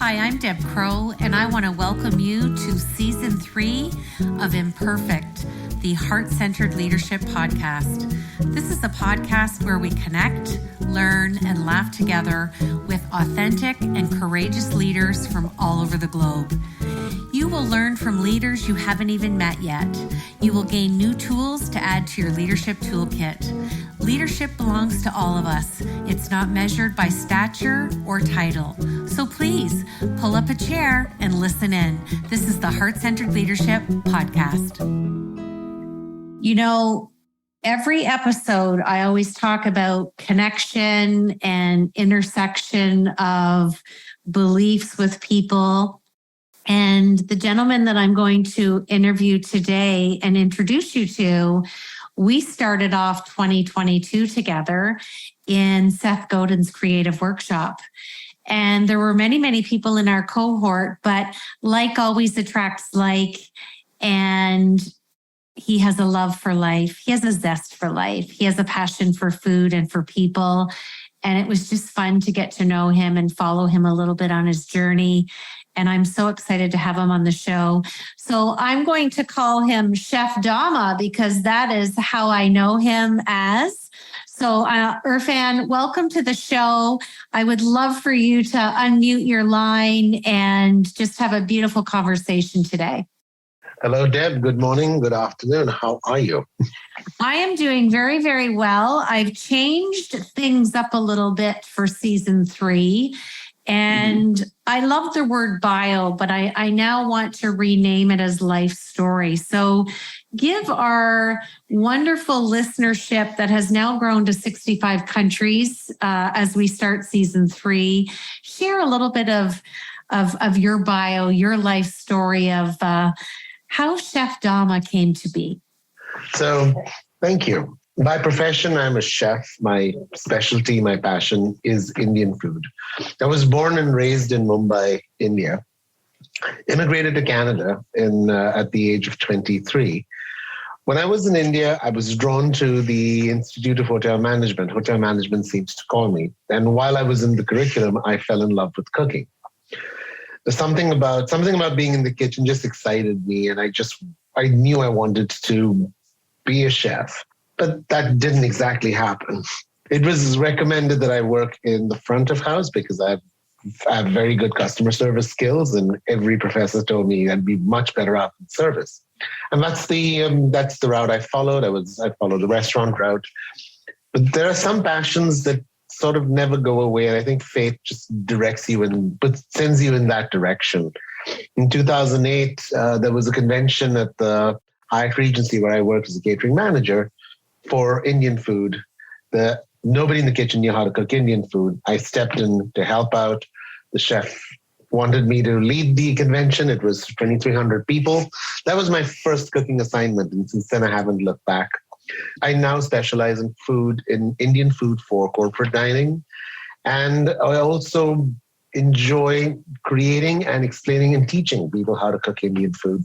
Hi, I'm Deb Crow, and I want to welcome you to Season 3 of Imperfect, the Heart-Centered Leadership Podcast. This is a podcast where we connect, learn, and laugh together with authentic and courageous leaders from all over the globe. You will learn from leaders you haven't even met yet. You will gain new tools to add to your leadership toolkit. Leadership belongs to all of us. It's not measured by stature or title. So please pull up a chair and listen in. This is the Heart-Centered Leadership Podcast. You know, every episode I always talk about connection and intersection of beliefs with people. And the gentleman that I'm going to interview today and introduce you to, we started off 2022 together in Seth Godin's creative workshop. And there were many, many people in our cohort, but like always attracts like, and he has a love for life. He has a zest for life. He has a passion for food and for people. And it was just fun to get to know him and follow him a little bit on his journey. And I'm so excited to have him on the show. So I'm going to call him Chef Dama because that is how I know him as. So Irfan, welcome to the show. I would love for you to unmute your line and just have a beautiful conversation today. Hello, Deb. Good morning. Good afternoon. How are you? I am doing very, very well. I've changed things up a little bit for season 3. And I love the word bio, but I now want to rename it as life story. So give our wonderful listenership that has now grown to 65 countries as we start season 3, share a little bit of your bio, your life story of how Chef Dama came to be. So thank you. By profession, I'm a chef. My specialty, my passion is Indian food. I was born and raised in Mumbai, India. Immigrated to Canada at the age of 23. When I was in India, I was drawn to the Institute of Hotel Management. Hotel management seems to call me. And while I was in the curriculum, I fell in love with cooking. There's something about being in the kitchen just excited me. And I knew I wanted to be a chef. But that didn't exactly happen. It was recommended that I work in the front of house because I have very good customer service skills, and every professor told me I'd be much better off in service. And that's the route I followed. I followed the restaurant route. But there are some passions that sort of never go away, and I think fate just directs you but sends you in that direction. In 2008, there was a convention at the Hyatt Regency where I worked as a catering manager for Indian food. Nobody in the kitchen knew how to cook Indian food. I stepped in to help out. The chef wanted me to lead the convention. It was 2,300 people. That was my first cooking assignment, and since then I haven't looked back. I now specialize in Indian food for corporate dining, and I also enjoy creating and explaining and teaching people how to cook Indian food.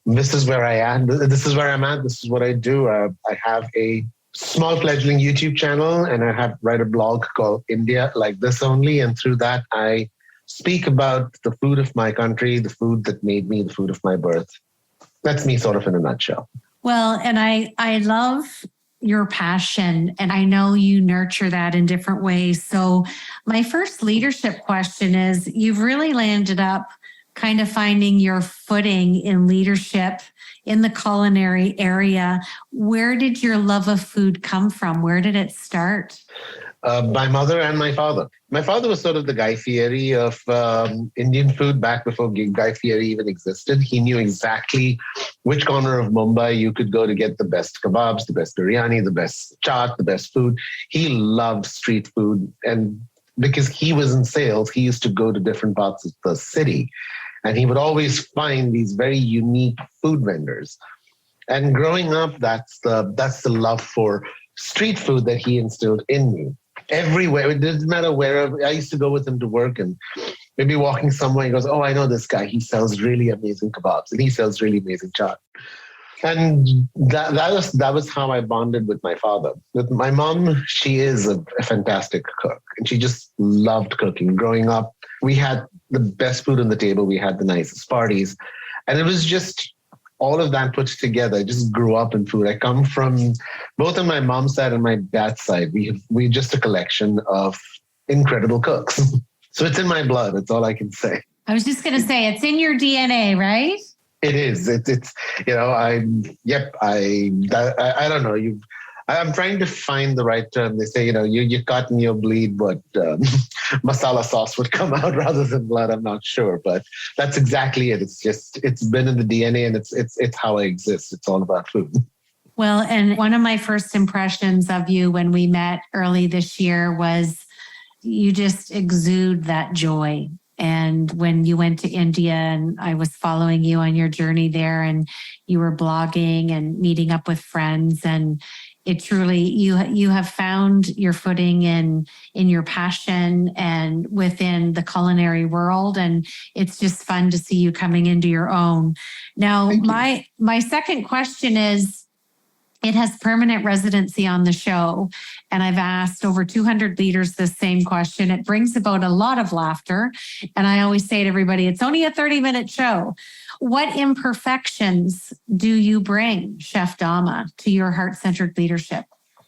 This is where I am. This is where I'm at. This is what I do. I have a small fledgling YouTube channel, and I write a blog called India Like This Only. And through that, I speak about the food of my country, the food that made me, the food of my birth. That's me sort of in a nutshell. Well, and I love your passion, and I know you nurture that in different ways. So my first leadership question is, you've really landed up kind of finding your footing in leadership in the culinary area. Where did your love of food come from? Where did it start? My mother and my father. My father was sort of the Guy Fieri of Indian food back before Guy Fieri even existed. He knew exactly which corner of Mumbai you could go to get the best kebabs, the best biryani, the best chaat, the best food. He loved street food. And because he was in sales, he used to go to different parts of the city. And he would always find these very unique food vendors. And growing up, that's the love for street food that he instilled in me. Everywhere, it didn't matter where. I used to go with him to work, and maybe walking somewhere, he goes, "Oh, I know this guy. He sells really amazing kebabs, and he sells really amazing chaat." And that was how I bonded with my father. With my mom, she is a fantastic cook, and she just loved cooking. Growing up, we had the best food on the table. We had the nicest parties. And it was just all of that put together. I just grew up in food. I come from both on my mom's side and my dad's side. We just a collection of incredible cooks. So it's in my blood. That's all I can say. I was just going to say, it's in your DNA, right? It is. It's I don't know. I'm trying to find the right term. They say, you cut and you bleed, but masala sauce would come out rather than blood. I'm not sure, but that's exactly it. It's been in the DNA, and it's how I exist. It's all about food. Well, and one of my first impressions of you when we met early this year was you just exude that joy. And when you went to India, and I was following you on your journey there, and you were blogging and meeting up with friends, and it truly, you have found your footing in your passion and within the culinary world. And it's just fun to see you coming into your own. Now, my second question is, it has permanent residency on the show. And I've asked over 200 leaders this same question. It brings about a lot of laughter. And I always say to everybody, it's only a 30-minute show. What imperfections do you bring, Chef Dama, to your heart-centered leadership?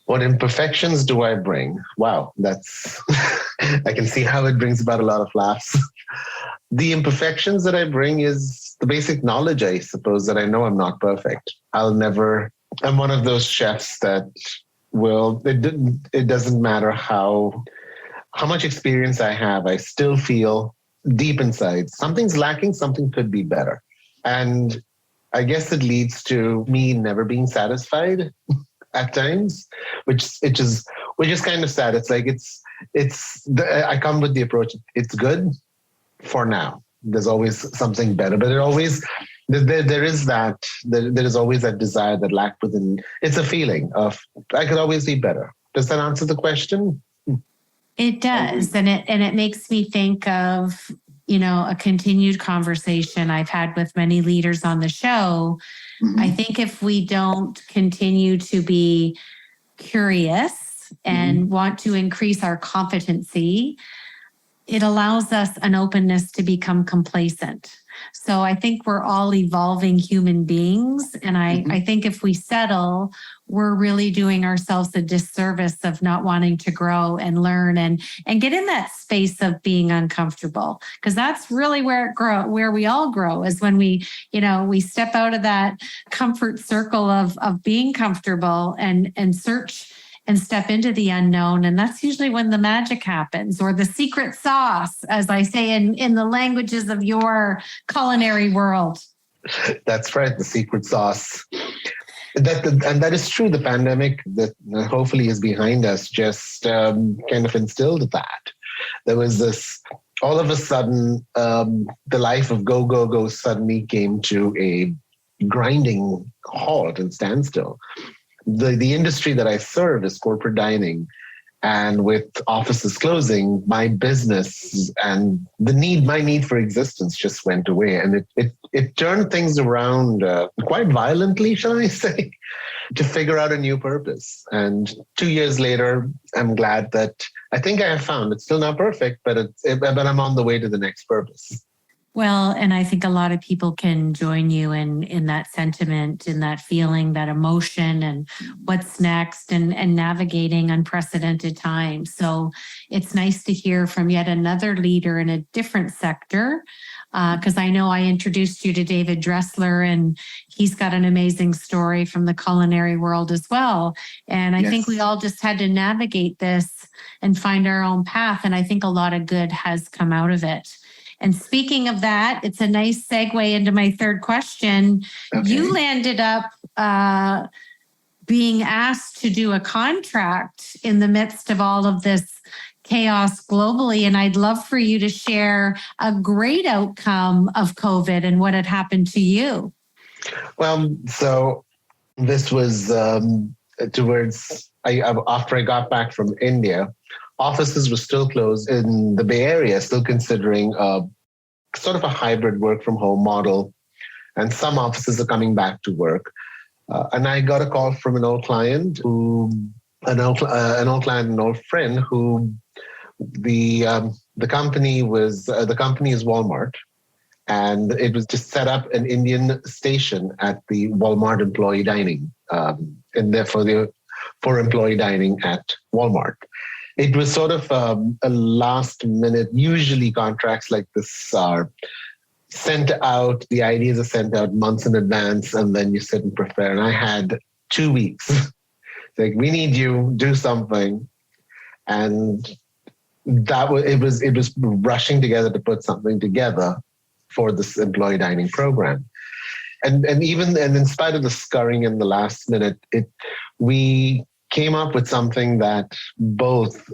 What imperfections do I bring? Wow, that's, I can see how it brings about a lot of laughs. The imperfections that I bring is the basic knowledge, I suppose, that I know I'm not perfect. I'm one of those chefs that it doesn't matter how much experience I have, I still feel deep inside something's lacking, something could be better. And I guess it leads to me never being satisfied at times, which is kind of sad. It's like, I come with the approach, it's good for now. There's always something better, but there is always that desire, that lack within. It's a feeling of, I could always be better. Does that answer the question? It does. And it makes me think of, a continued conversation I've had with many leaders on the show. Mm-hmm. I think if we don't continue to be curious and want to increase our competency, it allows us an openness to become complacent. So I think we're all evolving human beings. And I think if we settle, we're really doing ourselves a disservice of not wanting to grow and learn and get in that space of being uncomfortable. Because that's really where we all grow, is when we step out of that comfort circle of being comfortable and search and step into the unknown. And that's usually when the magic happens, or the secret sauce, as I say in the languages of your culinary world. That's right, the secret sauce. And that is true. The pandemic that hopefully is behind us just kind of instilled that. There was this, all of a sudden, the life of go suddenly came to a grinding halt and standstill. The industry that I serve is corporate dining. And with offices closing, my business and my need for existence just went away. And it turned things around quite violently, shall I say, to figure out a new purpose. And 2 years later, I'm glad that I think I have found, it's still not perfect, but I'm on the way to the next purpose. Well, and I think a lot of people can join you in that sentiment, in that feeling, that emotion, and what's next, and navigating unprecedented times. So it's nice to hear from yet another leader in a different sector, because I know I introduced you to David Dressler, and he's got an amazing story from the culinary world as well. And I think we all just had to navigate this and find our own path. And I think a lot of good has come out of it. And speaking of that, it's a nice segue into my third question. Okay. You landed up being asked to do a contract in the midst of all of this chaos globally. And I'd love for you to share a great outcome of COVID and what had happened to you. Well, so this was after I got back from India. Offices were still closed in the Bay Area, still considering sort of a hybrid work from home model. And some offices are coming back to work. And I got a call from an old client, an old friend who the The company is Walmart, and it was to set up an Indian station at the Walmart employee dining, and therefore for employee dining at Walmart. It was sort of a last minute. Usually, contracts like this are sent out. The ideas are sent out months in advance, and then you sit and prepare. And I had 2 weeks. Like, we need you, do something, and it was rushing together to put something together for this employee dining program. And in spite of the scurrying in the last minute, we came up with something that both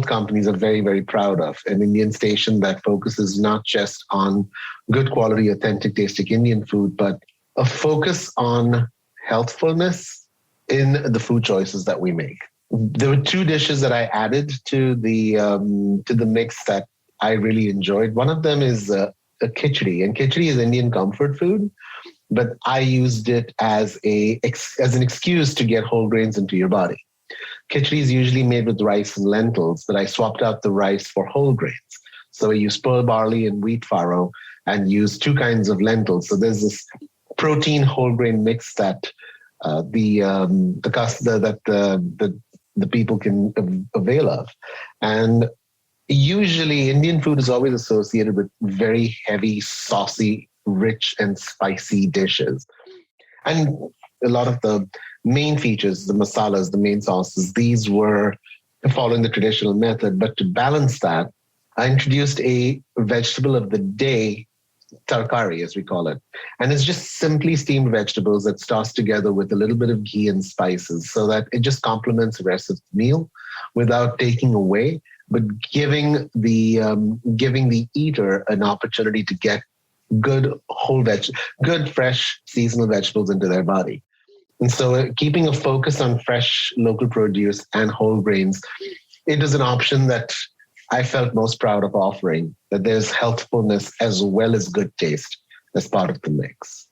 companies are very, very proud of. An Indian station that focuses not just on good quality, authentic, tasting Indian food, but a focus on healthfulness in the food choices that we make. There were 2 dishes that I added to the mix that I really enjoyed. One of them is a khichdi, and khichdi is Indian comfort food, but I used it as an excuse to get whole grains into your body. Khichdi is usually made with rice and lentils, but I swapped out the rice for whole grains. So I used pearl barley and wheat farro, and used 2 kinds of lentils. So there's this protein whole grain mix that the people can avail of. And usually Indian food is always associated with very heavy, saucy, rich and spicy dishes. And a lot of the main features, the masalas, the main sauces, these were following the traditional method. But to balance that, I introduced a vegetable of the day, tarkari, as we call it. And it's just simply steamed vegetables that's tossed together with a little bit of ghee and spices so that it just complements the rest of the meal without taking away, but giving the eater an opportunity to get good good fresh seasonal vegetables into their body. And so keeping a focus on fresh local produce and whole grains, it is an option that I felt most proud of offering, that there's healthfulness as well as good taste as part of the mix.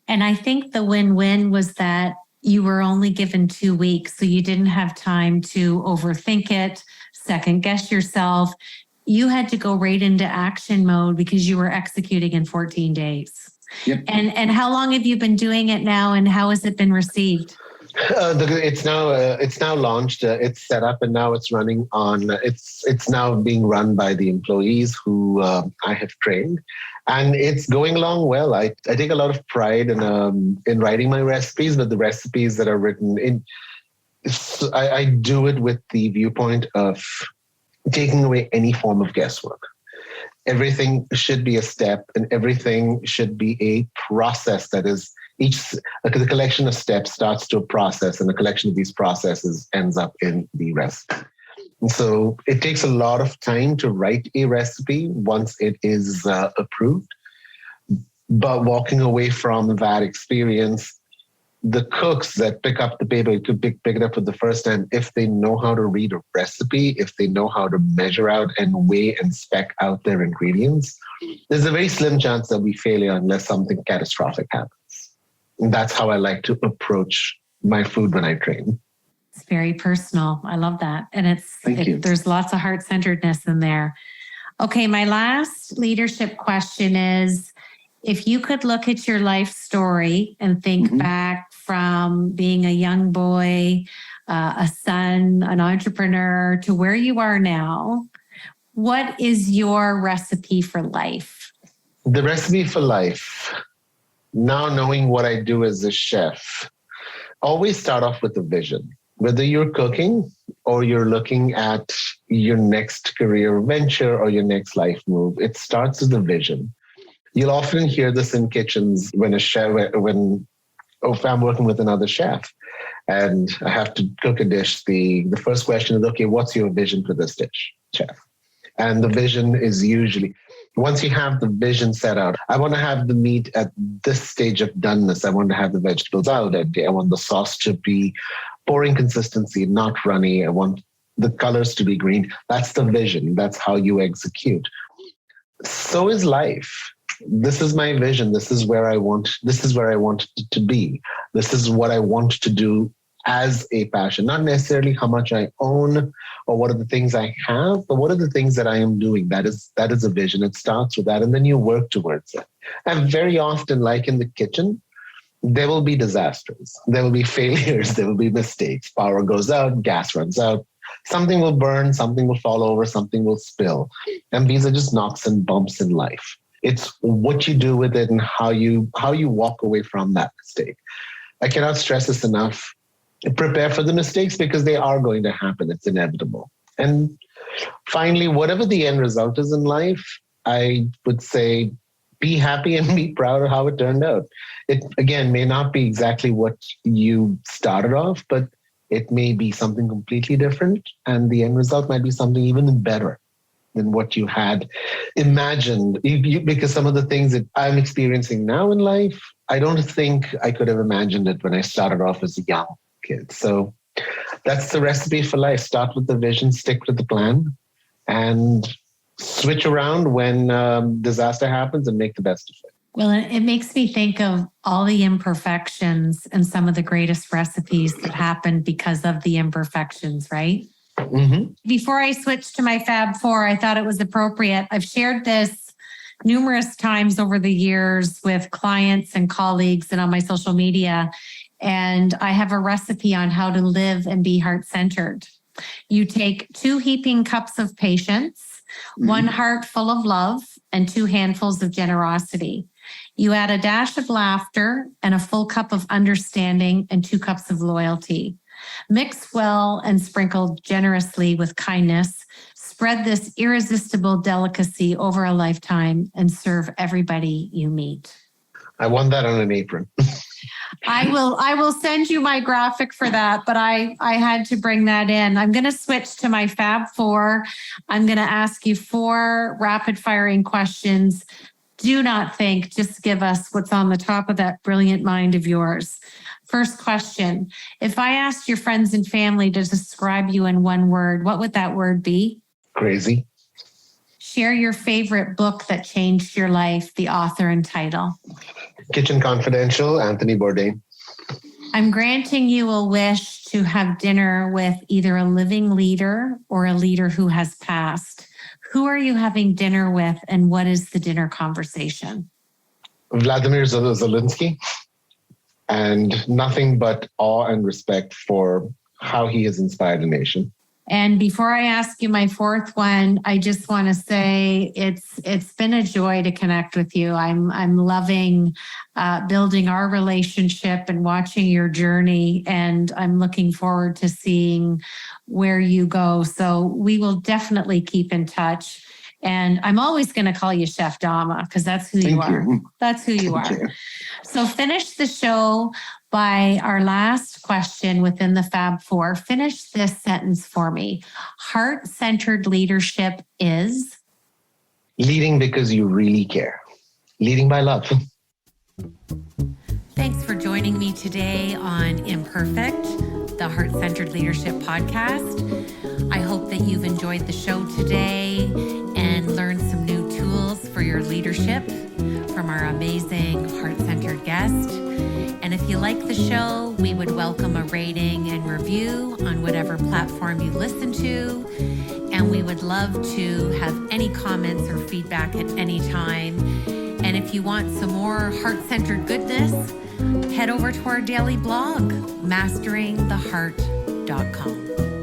And I think the win-win was that you were only given 2 weeks, so you didn't have time to overthink it, second guess yourself. You had to go right into action mode because you were executing in 14 days. Yep. And how long have you been doing it now, and how has it been received? It's now launched. It's set up, and now it's running on. It's now being run by the employees who I have trained, and it's going along well. I take a lot of pride in writing my recipes, but the recipes that are written in, I do it with the viewpoint of taking away any form of guesswork. Everything should be a step, and everything should be a process that is. The collection of steps starts to a process, and the collection of these processes ends up in the recipe. And so it takes a lot of time to write a recipe once it is approved. But walking away from that experience, the cooks that pick up the paper could pick it up for the first time, if they know how to read a recipe, if they know how to measure out and weigh and spec out their ingredients, there's a very slim chance that we fail unless something catastrophic happens. And that's how I like to approach my food when I train. It's very personal. I love that. And there's lots of heart-centeredness in there. Okay, my last leadership question is, if you could look at your life story and think back from being a young boy, a son, an entrepreneur, to where you are now, what is your recipe for life? The recipe for life, now knowing what I do as a chef, always start off with a vision. Whether you're cooking or you're looking at your next career venture or your next life move, it starts with a vision. You'll often hear this in kitchens when if I'm working with another chef and I have to cook a dish, the first question is, okay, what's your vision for this dish, chef? And the vision is usually, once you have the vision set out, I want to have the meat at this stage of doneness. I want to have the vegetables al dente. I want the sauce to be pouring consistency, not runny. I want the colors to be green. That's the vision. That's how you execute. So is life. This is my vision. This is where I want it to be. This is what I want to do as a passion, not necessarily how much I own or what are the things I have, but what are the things that I am doing. That is a vision. It starts with that, and then you work towards it. And very often, like in the kitchen, there will be disasters. There will be failures. There will be mistakes. Power goes out, gas runs out. Something will burn, something will fall over, something will spill. And these are just knocks and bumps in life. It's what you do with it and how you walk away from that mistake. I cannot stress this enough. Prepare for the mistakes because they are going to happen. It's inevitable. And finally, whatever the end result is in life, I would say be happy and be proud of how it turned out. It, again, may not be exactly what you started off, but it may be something completely different. And the end result might be something even better than what you had imagined. Because some of the things that I'm experiencing now in life, I don't think I could have imagined it when I started off as a young kid. So that's the recipe for life. Start with the vision, stick with the plan, and switch around when disaster happens and make the best of it. Well, it makes me think of all the imperfections and some of the greatest recipes that happened because of the imperfections, right? Mm-hmm. Before I switch to my Fab Four, I thought it was appropriate. I've shared this numerous times over the years with clients and colleagues and on my social media. And I have a recipe on how to live and be heart-centered. You take 2 heaping cups of patience, 1 heart full of love, and 2 handfuls of generosity. You add a dash of laughter and a full cup of understanding and 2 cups of loyalty. Mix well and sprinkle generously with kindness. Spread this irresistible delicacy over a lifetime and serve everybody you meet. I want that on an apron. I will send you my graphic for that, but I had to bring that in. I'm going to switch to my Fab Four. I'm going to ask you 4 rapid firing questions. Do not think, just give us what's on the top of that brilliant mind of yours. First question, if I asked your friends and family to describe you in 1 word, what would that word be? Crazy. Share your favorite book that changed your life, the author and title. Kitchen Confidential, Anthony Bourdain. I'm granting you a wish to have dinner with either a living leader or a leader who has passed. Who are you having dinner with, and what is the dinner conversation? Vladimir Zelensky, and nothing but awe and respect for how he has inspired a nation. And before I ask you my 4th one, I just want to say it's been a joy to connect with you. I'm loving building our relationship and watching your journey, and I'm looking forward to seeing where you go. So we will definitely keep in touch. And I'm always going to call you Chef Dama because that's who you are. That's who you are. So finish the show by our last question within the Fab Four. Finish this sentence for me. Heart-centered leadership is? Leading because you really care. Leading by love. Thanks for joining me today on Imperfect, the Heart-Centered Leadership Podcast. I hope that you've enjoyed the show today and learned some new tools for your leadership from our amazing heart-centered guest. And if you like the show, we would welcome a rating and review on whatever platform you listen to. And we would love to have any comments or feedback at any time. And if you want some more heart-centered goodness, head over to our daily blog, masteringtheheart.com.